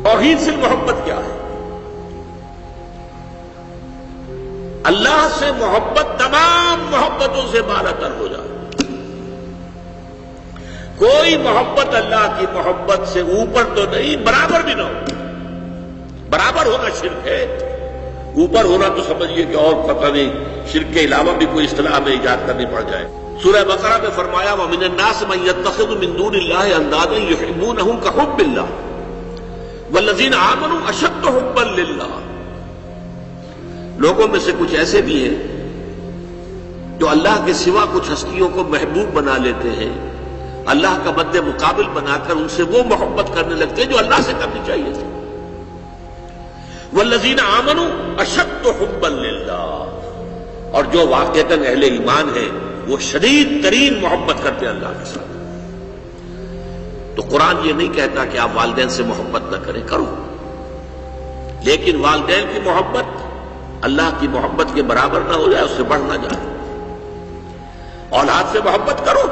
توحید سے محبت کیا ہے؟ اللہ سے محبت تمام محبتوں سے بالاتر ہو جائے. کوئی محبت اللہ کی محبت سے اوپر تو نہیں، برابر بھی نہ ہو. برابر ہونا شرک ہے، اوپر ہونا تو سمجھیے کہ اور پتہ نہیں شرک کے علاوہ بھی کوئی اصطلاح میں ایجاد کرنی پڑ جائے. سورہ بقرہ میں فرمایا وَمِنَ النَّاسِ مَن يَتَّخِذُ مِن دُونِ اللَّهِ أَندَادًا يُحِبُّونَهُمْ كَحُبِّ اللَّهِ وَالَّذِينَ آمَنُوا أَشَدُّ حُبًّا لِلَّهِ. لوگوں میں سے کچھ ایسے بھی ہیں جو اللہ کے سوا کچھ ہستیوں کو محبوب بنا لیتے ہیں، اللہ کا مد مقابل بنا کر ان سے وہ محبت کرنے لگتے ہیں جو اللہ سے کرنی چاہیے تھی. والذین آمنوا اشد حبا للہ، اور جو واقعتاً اہل ایمان ہیں وہ شدید ترین محبت کرتے ہیں اللہ کے ساتھ. تو قرآن یہ نہیں کہتا کہ آپ والدین سے محبت نہ کریں، کرو، لیکن والدین کی محبت اللہ کی محبت کے برابر نہ ہو جائے، اس سے بڑھ نہ جائے. اولاد سے محبت کرو،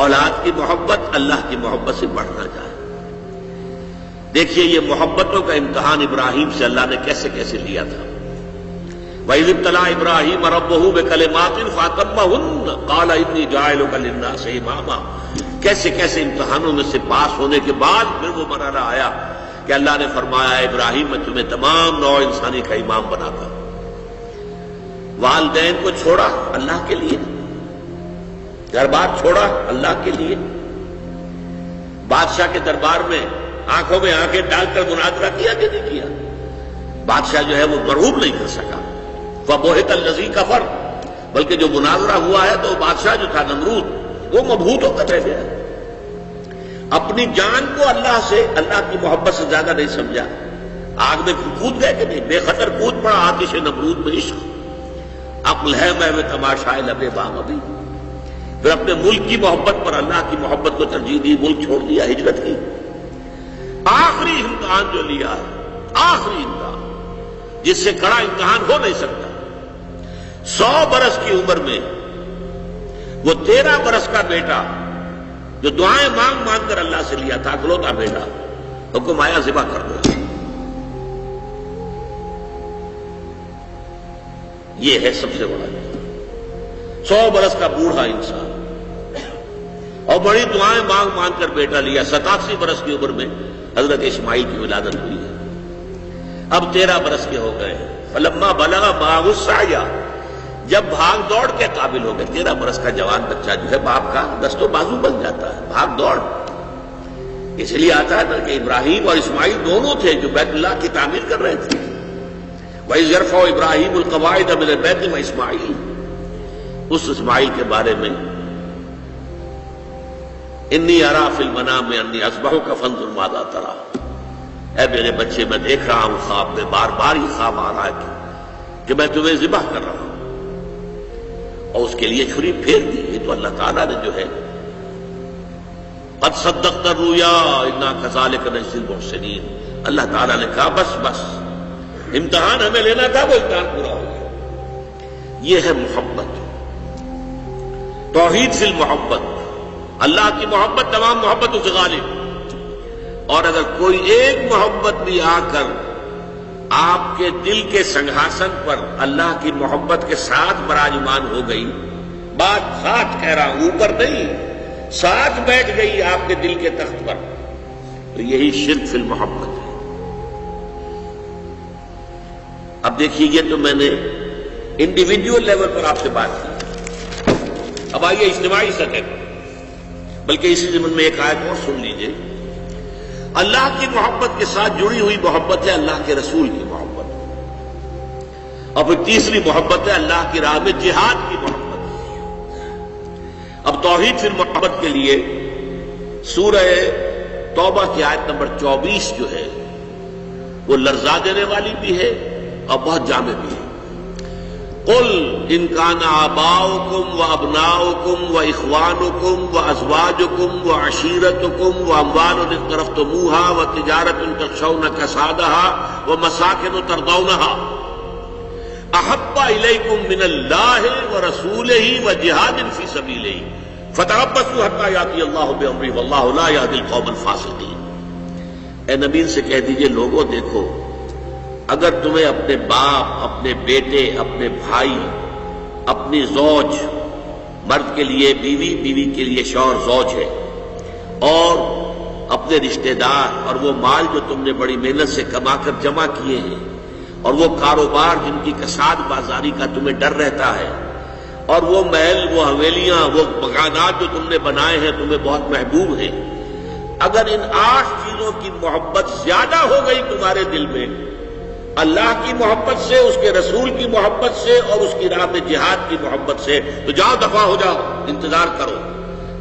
اولاد کی محبت اللہ کی محبت سے بڑھ نہ جائے. دیکھیے یہ محبتوں کا امتحان ابراہیم سے اللہ نے کیسے کیسے لیا تھا. وَإِذِ ابْتَلَىٰ إِبْرَاهِيمَ رَبُّهُ بِكَلِمَاتٍ فَأَتَمَّهُنَّ قَالَ إِنِّي جَاعِلُكَ لِلنَّاسِ إِمَامًا. کیسے کیسے امتحانوں میں سے پاس ہونے کے بعد پھر وہ مرحلہ آیا کہ اللہ نے فرمایا ابراہیم میں تمہیں تمام نوع انسانی کا امام بناتا. والدین کو چھوڑا اللہ کے لیے، گھر بار چھوڑا اللہ کے لیے، بادشاہ کے دربار میں آنکھوں میں آنکھیں ڈال کر مناظرہ کیا کہ نہیں کیا؟ بادشاہ جو ہے وہ مرعوب نہیں کر سکا. فَبُہِتَ الَّذِي كَفَرَ، بلکہ جو مناظرہ ہوا ہے تو بادشاہ جو تھا نمرود وہ مبہوت ہو کر رہ گیا. اپنی جان کو اللہ سے، اللہ کی محبت سے زیادہ نہیں سمجھا. آگ میں کود گئے کہ نہیں، بے خطر کود پڑا آتش نمرود میں عشق. عقل ہے میں تماشائے لبے بام ابھی. پھر اپنے ملک کی محبت پر اللہ کی محبت کو ترجیح دی، ملک چھوڑ دیا، ہجرت کی. آخری امتحان جو لیا ہے، آخری امتحان جس سے کڑا امتحان ہو نہیں سکتا. 100 برس کی عمر میں وہ 13 برس کا بیٹا جو دعائیں مانگ مانگ کر اللہ سے لیا تھا، اکلوتا بیٹا، حکم آیا ذبح کر دو. یہ ہے سب سے بڑا 100 برس کا بوڑھا انسان، اور بڑی دعائیں مانگ مانگ کر بیٹا لیا. 87 برس کی عمر میں حضرت اسماعیل کی ولادت ہوئی ہے. اب 13 برس کے ہو گئے. فلما بلغ معه السعی، جب بھاگ دوڑ کے قابل ہو گئے. 13 برس کا جوان بچہ جو ہے باپ کا دست و بازو بن جاتا ہے، بھاگ دوڑ. اس لیے آتا ہے نا کہ ابراہیم اور اسماعیل دونوں تھے جو بیت اللہ کی تعمیر کر رہے تھے. وَإِذْ يَرْفَعُ إِبْرَاهِيمُ الْقَوَاعِدَ مِنَ الْبَيْتِ وَإِسْمَاعِيلُ، اس اسماعیل کے بارے میں انی ارا فی المنام انی اذبحک فانظر ماذا تری. اے میرے بچے میں دیکھ رہا ہوں خواب میں، بار بار یہ خواب آ رہا ہے کہ میں تمہیں ذبح کر رہا ہوں، اور اس کے لیے چھری پھیر دی. یہ تو اللہ تعالیٰ نے جو ہے قد صدقت الرؤیا انا کذالک نجزی المحسنین. اللہ تعالیٰ نے کہا بس بس، امتحان ہمیں لینا تھا، وہ امتحان پورا ہو گیا. یہ ہے محبت، توحید فی المحبت. اللہ کی محبت تمام محبتوں سے غالب. اور اگر کوئی ایک محبت بھی آ کر آپ کے دل کے سنگھاسن پر اللہ کی محبت کے ساتھ براجمان ہو گئی، بات ساتھ کہہ رہا ہوں، اوپر نہیں، ساتھ بیٹھ گئی آپ کے دل کے تخت پر، تو یہی شرک فی المحبت ہے. اب دیکھیے یہ تو میں نے انڈیویجول لیول پر آپ سے بات کی. اب آئیے اجتماعی سطح پر، بلکہ اسی ضمن میں ایک آیت اور سن لیجئے. اللہ کی محبت کے ساتھ جڑی ہوئی محبت ہے اللہ کے رسول کی محبت، اور پھر تیسری محبت ہے اللہ کی راہ میں جہاد کی محبت. اب توحید فی المحبت کے لیے سورہ توبہ کی آیت نمبر 24 جو ہے وہ لرزا دینے والی بھی ہے اور بہت جامع بھی ہے. قل ان کان آباؤکم وابناؤکم واخوانکم وازواجکم وعشیرتکم واموال اقترفتموها وتجارۃ تخشون کسادها ومساکن ترضونها احب الیکم من اللہ ورسولہ وجہاد فی سبیلہ فتربصوا حتی یاتی اللہ بامرہ واللہ لا یہدی القوم الفاسقین. اے نبی سے کہہ دیجئے لوگوں دیکھو، اگر تمہیں اپنے باپ، اپنے بیٹے، اپنے بھائی، اپنی زوج، مرد کے لیے بیوی، بیوی کے لیے شوہر زوج ہے، اور اپنے رشتہ دار اور وہ مال جو تم نے بڑی محنت سے کما کر جمع کیے ہیں، اور وہ کاروبار جن کی کساد بازاری کا تمہیں ڈر رہتا ہے، اور وہ محل، وہ حویلیاں، وہ مکانات جو تم نے بنائے ہیں تمہیں بہت محبوب ہیں، اگر ان 8 چیزوں کی محبت زیادہ ہو گئی تمہارے دل میں، اللہ کی محبت سے، اس کے رسول کی محبت سے، اور اس کی راہ میں جہاد کی محبت سے، تو جاؤ دفع ہو جاؤ، انتظار کرو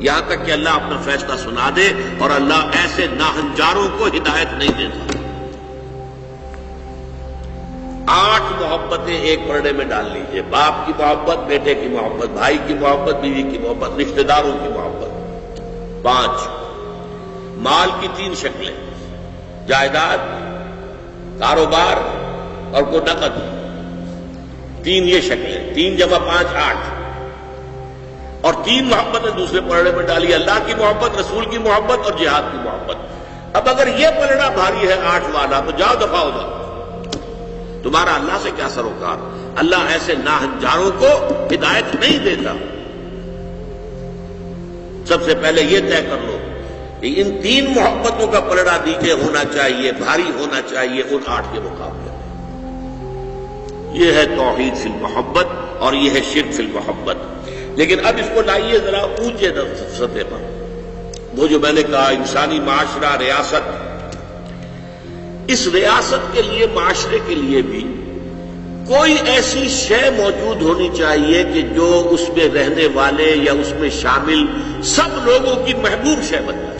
یہاں تک کہ اللہ اپنا فیصلہ سنا دے، اور اللہ ایسے ناہنجاروں کو ہدایت نہیں دیتا۔ 8 محبتیں ایک پرڑے میں ڈال لیجئے، باپ کی محبت، بیٹے کی محبت، بھائی کی محبت، بیوی کی محبت، رشتہ داروں کی محبت۔ 5 مال کی 3 شکلیں، جائیداد، کاروبار اور کوئی نقد، 3 یہ شکلیں، 3 جمع 5 8، اور 3 محبتیں دوسرے پلڑے میں ڈالی، اللہ کی محبت، رسول کی محبت اور جہاد کی محبت۔ اب اگر یہ پلڑا بھاری ہے 8 والا تو جاؤ دفع ہو جاؤ، تمہارا اللہ سے کیا سروکار؟ اللہ ایسے ناہنجاروں کو ہدایت نہیں دیتا۔ سب سے پہلے یہ طے کر لو کہ ان 3 محبتوں کا پلڑا نیچے ہونا چاہیے، بھاری ہونا چاہیے ان 8 کے مقابلے میں۔ یہ ہے توحید فی المحبت اور یہ ہے شرک فی المحبت۔ لیکن اب اس کو لائیے ذرا اونچے سطح پر، وہ جو میں نے کہا انسانی معاشرہ، ریاست، اس ریاست کے لیے، معاشرے کے لیے بھی کوئی ایسی شے موجود ہونی چاہیے کہ جو اس میں رہنے والے یا اس میں شامل سب لوگوں کی محبوب شے بن جائے۔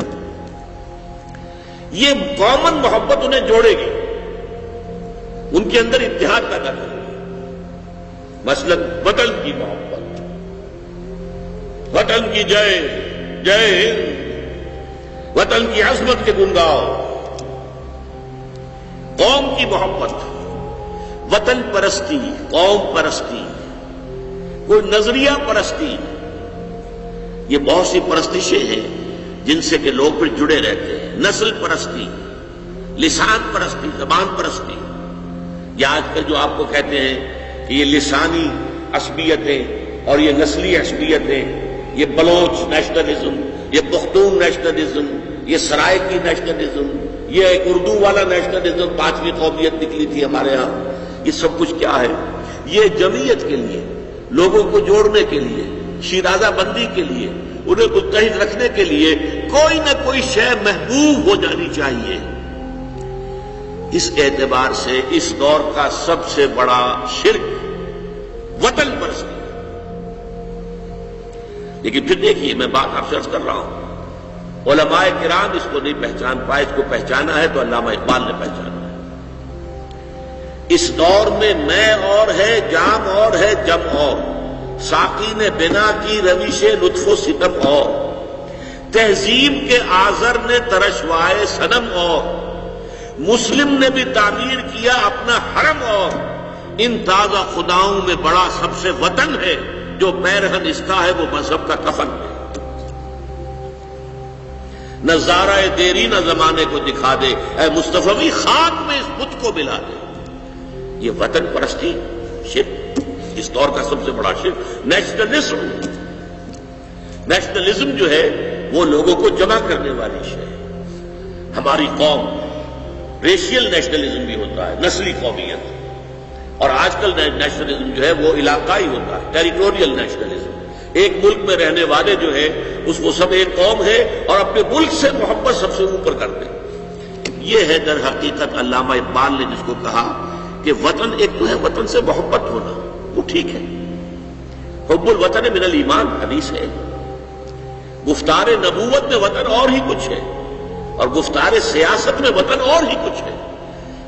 یہ کامن محبت انہیں جوڑے گی، ان کے اندر اتحاد پیدا کرے گی۔ مثلا وطن کی محبت، وطن کی جے جے ہند، وطن کی عظمت کے گن گاؤ۔ قوم کی محبت، وطن پرستی، قوم پرستی، کوئی نظریہ پرستی، یہ بہت سی پرستشیں ہیں جن سے کہ لوگ پھر جڑے رہتے ہیں۔ نسل پرستی، لسان پرستی، زبان پرستی، یا آج کل جو آپ کو کہتے ہیں کہ یہ لسانی عصبیتیں اور یہ نسلی عصبیتیں، یہ بلوچ نیشنلزم، یہ پختون نیشنلزم، یہ سرائکی نیشنلزم، یہ ایک اردو والا نیشنلزم، 5ویں قومیت نکلی تھی ہمارے ہاں، یہ سب کچھ کیا ہے؟ یہ جمعیت کے لیے، لوگوں کو جوڑنے کے لیے، شیرازہ بندی کے لیے، انہیں متحد رکھنے کے لیے کوئی نہ کوئی شے محبوب ہو جانی چاہیے۔ اس اعتبار سے اس دور کا سب سے بڑا شرک وطن پرستی۔ لیکن پھر دیکھیے، میں بات آپ سے عرض کر رہا ہوں، علماء کرام اس کو نہیں پہچان پائے، اس کو پہچانا ہے تو علامہ اقبال نے پہچانا ہے۔ اس دور میں اور ہے، جام اور ہے، جم اور، ساقی نے بنا کی روش لطف و ستم اور، تہذیب کے آزر نے ترشوائے صنم اور، مسلم نے بھی تعمیر کیا اپنا حرم اور، ان تازہ خداؤں میں بڑا سب سے وطن ہے، جو پیرہن اس کا ہے وہ مذہب کا کفن ہے۔ نظارہ دیری نہ زمانے کو دکھا دے، اے مصطفی خاک میں اس بت کو ملا دے۔ یہ وطن پرستی شرک، اس دور کا سب سے بڑا شرک۔ نیشنلزم جو ہے وہ لوگوں کو جمع کرنے والی شے ہے۔ ہماری قوم، ریشیل نیشنلزم بھی ہوتا ہے، نسلی قومیت، اور آج کل نیشنلزم جو ہے وہ علاقائی ہوتا ہے، ٹیریٹوریل نیشنلزم۔ ایک ملک میں رہنے والے جو ہے اس کو سب ایک قوم ہے اور اپنے ملک سے محبت سب سے اوپر کر دیں۔ یہ ہے در حقیقت علامہ اقبال نے جس کو کہا کہ وطن ایک تو ہے وطن سے محبت ہونا، وہ ٹھیک ہے، حب الوطن من الایمان حدیث ہے، گفتار نبوت میں وطن اور ہی کچھ ہے، اور گفتار سیاست میں وطن اور ہی کچھ ہے۔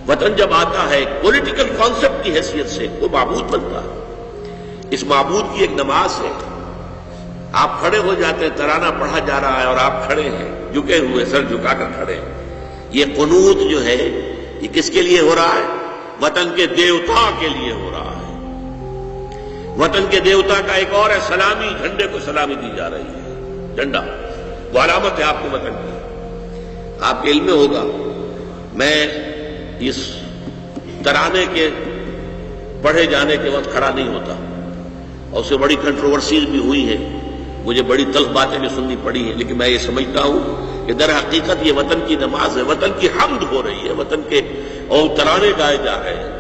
وطن جب آتا ہے پولیٹیکل کانسیپٹ کی حیثیت سے وہ معبود بنتا ہے۔ اس معبود کی ایک نماز ہے، آپ کھڑے ہو جاتے ہیں، ترانہ پڑھا جا رہا ہے اور آپ کھڑے ہیں، جھکے ہوئے، سر جھکا کر کھڑے ہیں۔ یہ قنوت جو ہے یہ کس کے لیے ہو رہا ہے؟ وطن کے دیوتا کے لیے ہو رہا ہے۔ وطن کے دیوتا کا ایک اور ہے سلامی، جھنڈے کو سلامی دی جا رہی ہے، جھنڈا وہ علامت ہے آپ کے وطن کی۔ آپ کے علم میں ہوگا میں اس ترانے کے پڑھے جانے کے وقت کھڑا نہیں ہوتا، اور اس سے بڑی کنٹروورسیز بھی ہوئی ہیں، مجھے بڑی تلخ باتیں بھی سننی پڑی ہیں، لیکن میں یہ سمجھتا ہوں کہ در حقیقت یہ وطن کی نماز ہے، وطن کی حمد ہو رہی ہے، وطن کے اور ترانے گائے جا رہے ہیں۔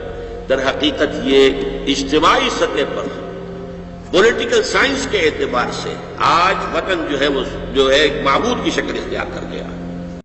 در حقیقت یہ اجتماعی سطح پر پولیٹیکل سائنس کے اعتبار سے آج وطن جو ہے وہ ایک معبود کی شکل اختیار کر گیا۔